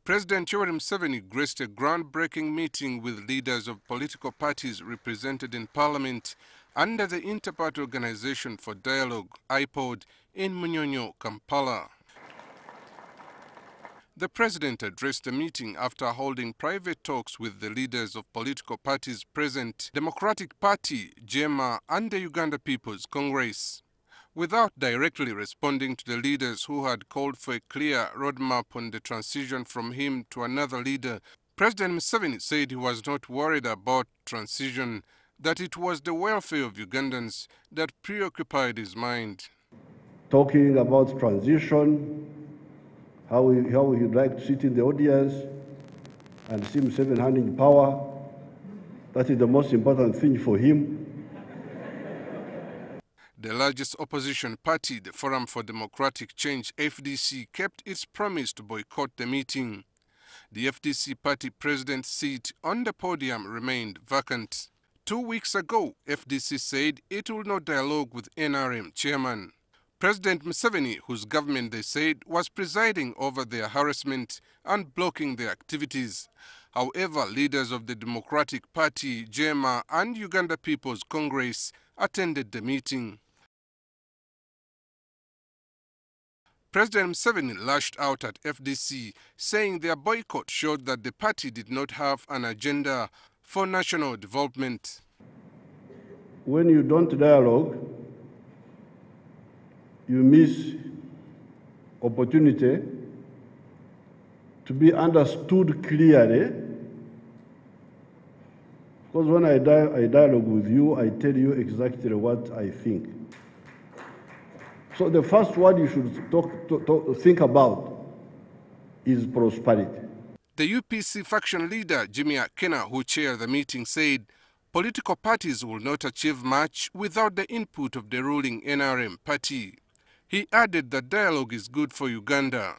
President Yoweri Museveni graced a groundbreaking meeting with leaders of political parties represented in Parliament under the Inter-Party Organization for Dialogue, IPOD, in Munyonyo, Kampala. The president addressed the meeting after holding private talks with the leaders of political parties present, Democratic Party, JEMA, and the Uganda People's Congress. Without directly responding to the leaders who had called for a clear roadmap on the transition from him to another leader, President Museveni said he was not worried about transition, that it was the welfare of Ugandans that preoccupied his mind. Talking about transition, how he'd like to sit in the audience and see Museveni handing power, that is the most important thing for him. The largest opposition party, the Forum for Democratic Change, FDC, kept its promise to boycott the meeting. The FDC party president's seat on the podium remained vacant. 2 weeks ago, FDC said it will not dialogue with NRM chairman. President Museveni, whose government they said was presiding over their harassment and blocking their activities. However, leaders of the Democratic Party, JEMA, and Uganda People's Congress attended the meeting. President Museveni lashed out at FDC, saying their boycott showed that the party did not have an agenda for national development. When you don't dialogue, you miss opportunity to be understood clearly. Because when I dialogue with you, I tell you exactly what I think. So the first word you should think about is prosperity. The UPC faction leader, Jimmy Akena, who chaired the meeting, said political parties will not achieve much without the input of the ruling NRM party. He added that dialogue is good for Uganda.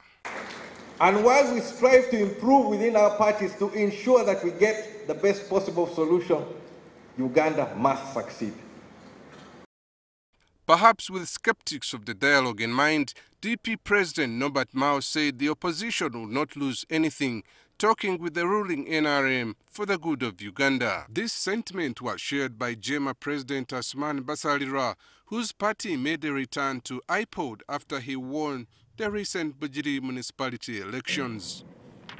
And while we strive to improve within our parties to ensure that we get the best possible solution, Uganda must succeed. Perhaps with skeptics of the dialogue in mind, DP President Norbert Mao said the opposition will not lose anything talking with the ruling NRM for the good of Uganda. This sentiment was shared by JEMA President Asman Basalirwa, whose party made a return to IPOD after he won the recent Bujiri municipality elections.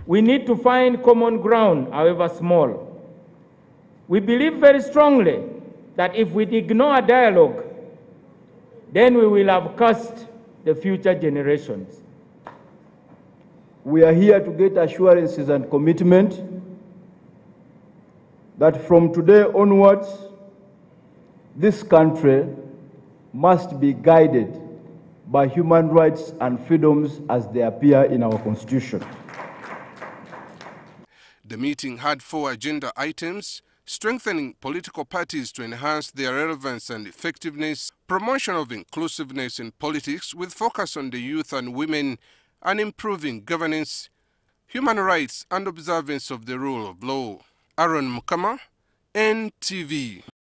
We need to find common ground, however small. We believe very strongly that if we ignore dialogue, then we will have cursed the future generations. We are here to get assurances and commitment that from today onwards, this country must be guided by human rights and freedoms as they appear in our Constitution. The meeting had 4 agenda items: strengthening political parties to enhance their relevance and effectiveness, promotion of inclusiveness in politics with focus on the youth and women, and improving governance, human rights and observance of the rule of law. Aaron Mukama, NTV.